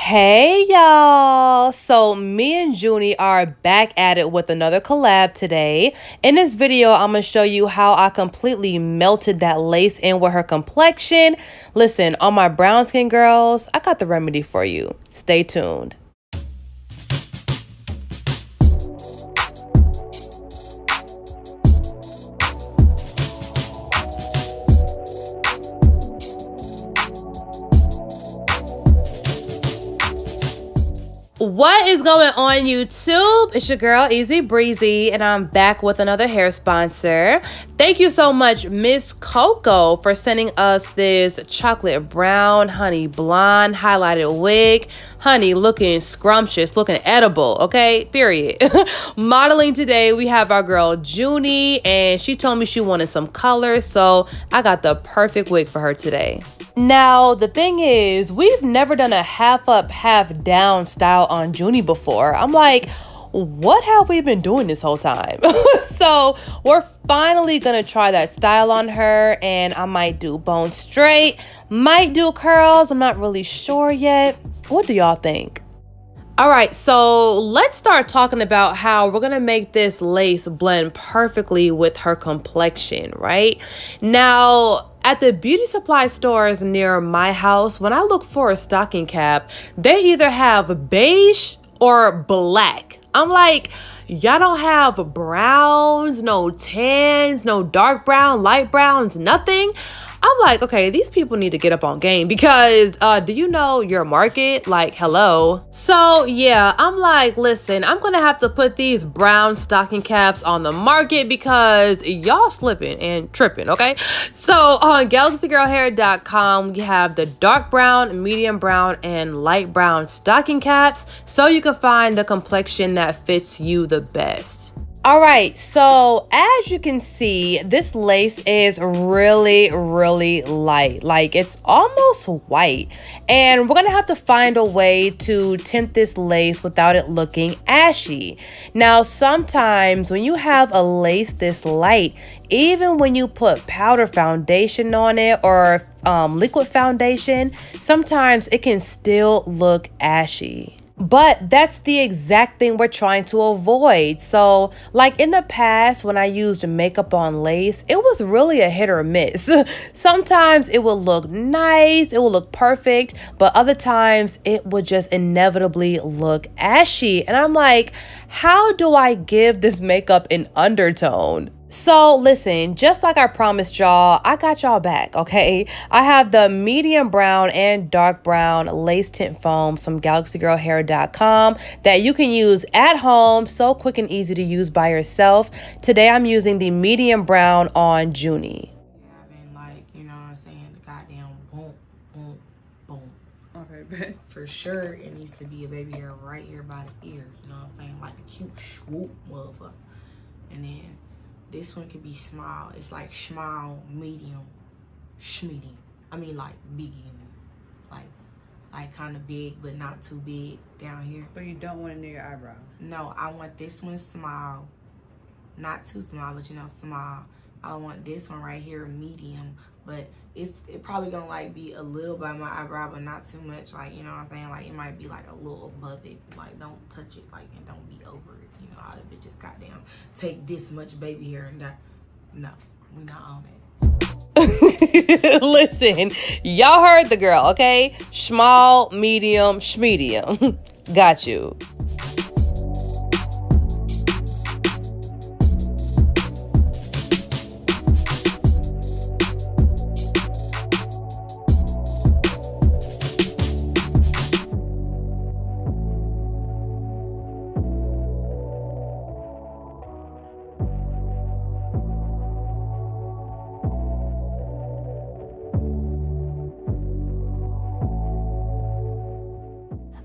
Hey y'all, so me and Junie are back at it with another collab today. In this video, I'm gonna show you how I completely melted that lace in with her complexion. Listen, on my brown skin girls, I got the remedy for you. Stay tuned. What is going on, YouTube? It's your girl Easy Breezy, and I'm back with another hair sponsor. Thank you so much, MsCoco, for sending us this chocolate brown honey blonde highlighted wig. Honey, looking scrumptious, looking edible, okay? Period. Modeling today, we have our girl Junie, and she told me she wanted some color, so I got the perfect wig for her today. Now, the thing is, we've never done a half up, half down style on Junie before. I'm like, what have we been doing this whole time? So we're finally gonna try that style on her, and I might do bone straight, might do curls. I'm not really sure yet. What do y'all think? All right, so let's start talking about how we're gonna make this lace blend perfectly with her complexion, right? Now, at the beauty supply stores near my house, when I look for a stocking cap, they either have beige or black. I'm like, y'all don't have browns, no tans, no dark brown, light browns, nothing? I'm like, okay, these people need to get up on game because do you know your market? Like, hello. So yeah, I'm like, listen, I'm gonna have to put these brown stocking caps on the market because y'all slipping and tripping, okay? So on galaxygirlhair.com, we have the dark brown, medium brown, and light brown stocking caps so you can find the complexion that fits you the best. All right, so as you can see, this lace is really light. Like, it's almost white. And we're gonna have to find a way to tint this lace without it looking ashy. Now, sometimes when you have a lace this light, even when you put powder foundation on it or liquid foundation, sometimes it can still look ashy. But that's the exact thing we're trying to avoid. So like in the past, when I used makeup on lace, it was really a hit or miss. Sometimes it would look nice, it would look perfect, but other times it would just inevitably look ashy. And I'm like, how do I give this makeup an undertone? So listen, just like I promised y'all, I got y'all back, okay? I have the medium brown and dark brown lace tint foams from galaxygirlhair.com that you can use at home, so quick and easy to use by yourself. Today I'm using the medium brown on Junie. Yeah, I've been like, you know what I'm saying, the goddamn boom, boom, boom. Okay, but for sure it needs to be a baby hair right here by the ears, you know what I'm saying? Like a cute swoop motherfucker. And then this one could be small. It's like small, medium, schmedium. I mean like biggie, like kind of big but not too big down here. But you don't want it near your eyebrow. No, I want this one small, not too small, but you know, small. I want this one right here medium, but it probably gonna like be a little by my eyebrow, but not too much. Like, you know what I'm saying? Like it might be like a little above it. Like don't touch it, like, and don't be over it. You know, all the bitches goddamn take this much baby hair and that. No, we not on that. Listen, y'all heard the girl, okay? Small, medium, schmedium. Got you.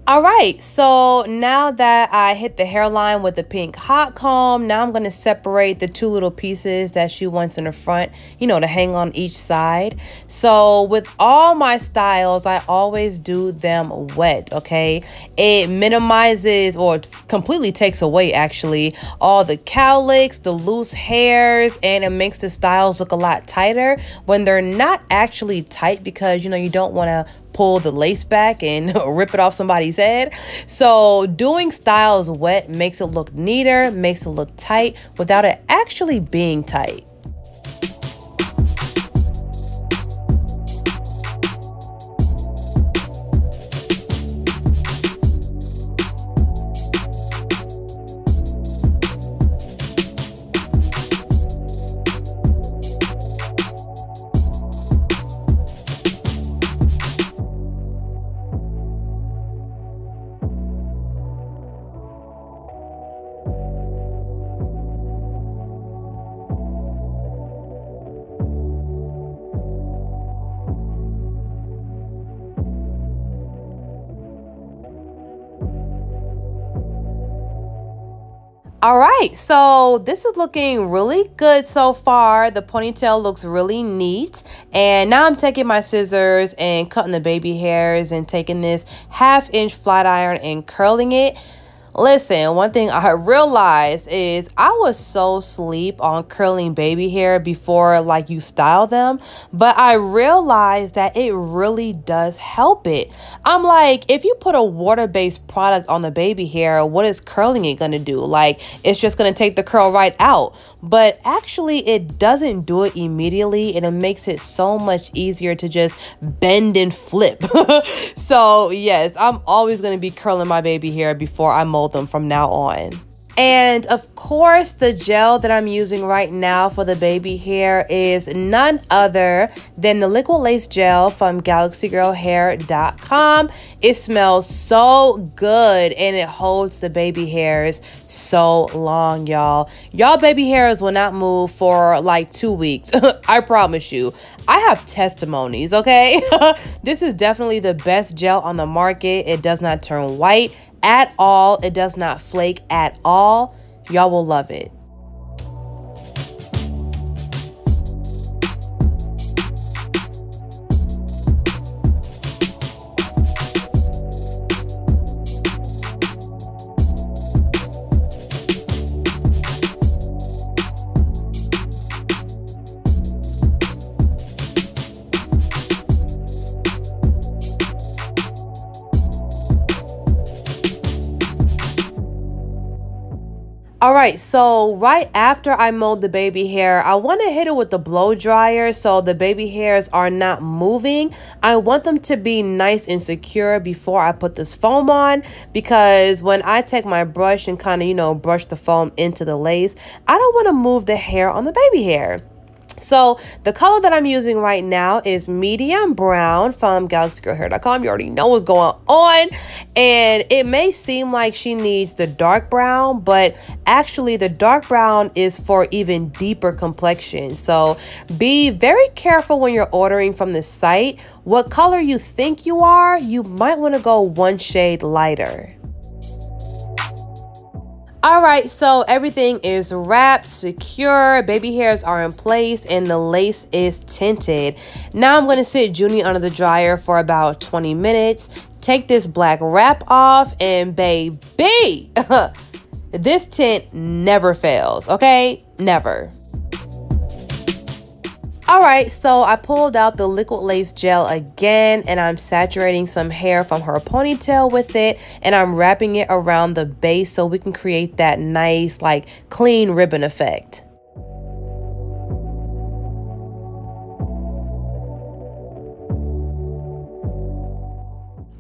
All right, so now that I hit the hairline with the pink hot comb, now I'm going to separate the two little pieces that she wants in the front, you know, to hang on each side. So with all my styles, I always do them wet, okay? It minimizes or completely takes away, actually, all the cowlicks, the loose hairs, and it makes the styles look a lot tighter when they're not actually tight because, you know, you don't want to pull the lace back and rip it off somebody's head. So doing styles wet makes it look neater, makes it look tight without it actually being tight. All right, so this is looking really good so far. The ponytail looks really neat. And now I'm taking my scissors and cutting the baby hairs and taking this 1/2-inch flat iron and curling it. Listen, one thing I realized is I was so asleep on curling baby hair before like you style them, but I realized that it really does help it. I'm like, if you put a water-based product on the baby hair, what is curling it gonna do? Like, it's just gonna take the curl right out. But actually, it doesn't do it immediately, and it makes it so much easier to just bend and flip. So yes, I'm always gonna be curling my baby hair before I mold them from now on. And of course, the gel that I'm using right now for the baby hair is none other than the liquid lace gel from GalaxyGirlHair.com. It smells so good and it holds the baby hairs so long, y'all. Y'all baby hairs will not move for like 2 weeks. I promise you. I have testimonies, okay? This is definitely the best gel on the market. It does not turn white at all. It does not flake at all. Y'all will love it. All right, so right after I mold the baby hair, I want to hit it with the blow dryer so the baby hairs are not moving. I want them to be nice and secure before I put this foam on, because when I take my brush and kind of, you know, brush the foam into the lace, I don't want to move the hair on the baby hair. So the color that I'm using right now is medium brown from GalaxyGirlHair.com. You already know what's going on. And it may seem like she needs the dark brown, but actually the dark brown is for even deeper complexion. So be very careful when you're ordering from the site. What color you think you are, you might want to go one shade lighter. All right, so everything is wrapped, secure, baby hairs are in place, and the lace is tinted. Now I'm going to sit Junie under the dryer for about 20 minutes, take this black wrap off, and baby, this tint never fails, okay? Never. All right, so I pulled out the liquid lace gel again, and I'm saturating some hair from her ponytail with it, and I'm wrapping it around the base so we can create that nice, like, clean ribbon effect.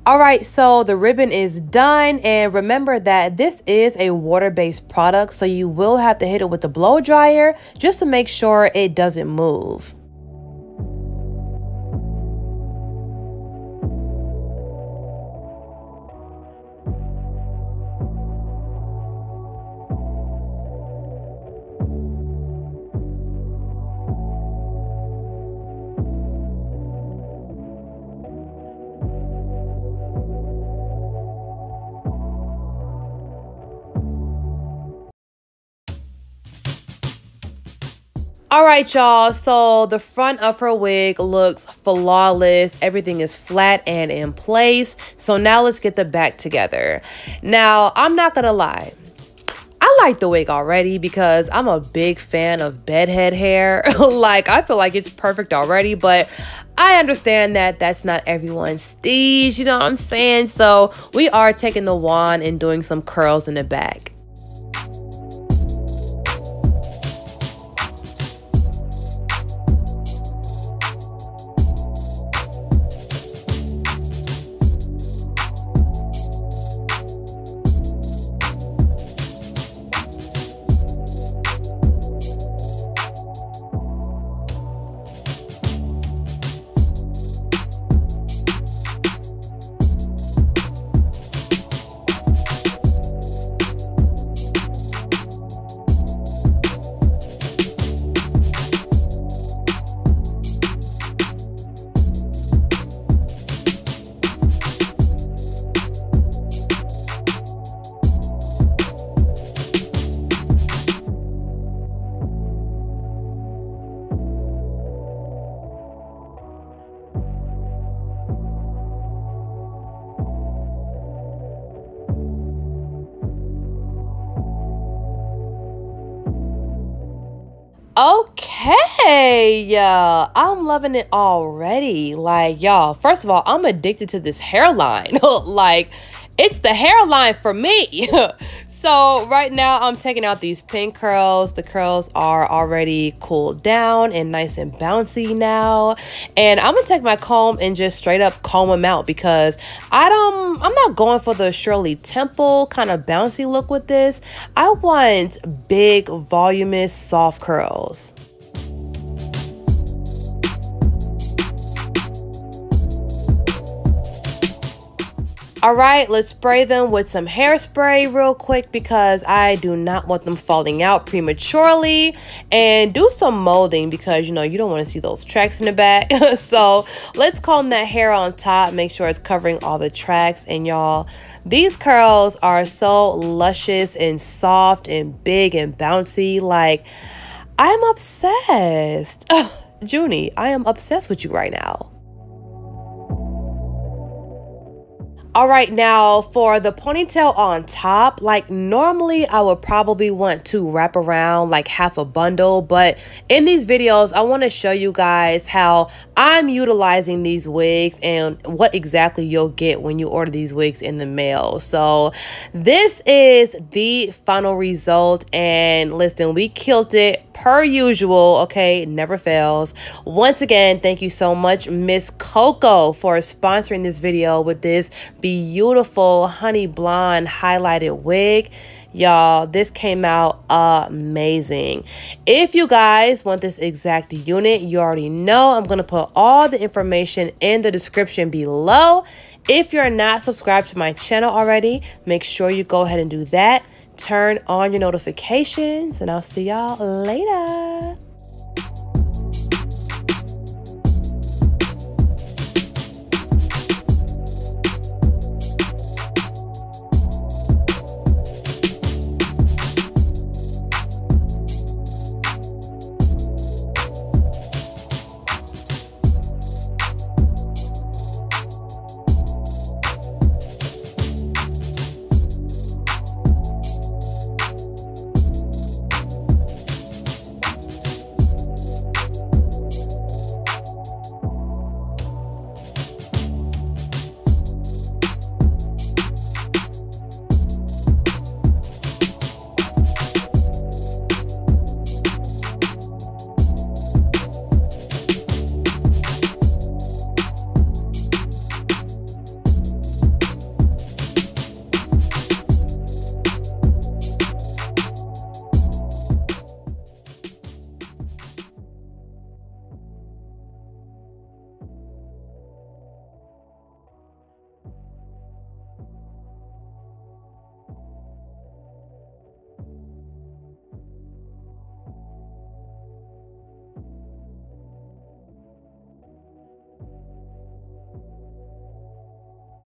All right, so the ribbon is done, and remember that this is a water-based product, so you will have to hit it with the blow dryer just to make sure it doesn't move. All right, y'all, so the front of her wig looks flawless. Everything is flat and in place. So now let's get the back together. Now, I'm not gonna lie. I like the wig already because I'm a big fan of bedhead hair. Like, I feel like it's perfect already, but I understand that that's not everyone's stage, you know what I'm saying? So we are taking the wand and doing some curls in the back. Okay, yeah, I'm loving it already. Like, y'all, first of all, I'm addicted to this hairline. Like, it's the hairline for me. So right now I'm taking out these pin curls. The curls are already cooled down and nice and bouncy now. And I'm gonna take my comb and just straight up comb them out because I'm not going for the Shirley Temple kind of bouncy look with this. I want big, voluminous, soft curls. All right, let's spray them with some hairspray real quick because I do not want them falling out prematurely, and do some molding because, you know, you don't want to see those tracks in the back. So let's comb that hair on top, make sure it's covering all the tracks. And y'all, these curls are so luscious and soft and big and bouncy. Like, I'm obsessed. Junie, I am obsessed with you right now. All right, now for the ponytail on top, like normally I would probably want to wrap around like half a bundle, but in these videos, I want to show you guys how I'm utilizing these wigs and what exactly you'll get when you order these wigs in the mail. So this is the final result, and listen, we killed it per usual, okay? Never fails. Once again, thank you so much, MsCoco, for sponsoring this video with this beautiful honey blonde highlighted wig. Y'all, this came out amazing. If you guys want this exact unit, you already know I'm going to put all the information in the description below. If you're not subscribed to my channel already, make sure you go ahead and do that. Turn on your notifications, and I'll see y'all later.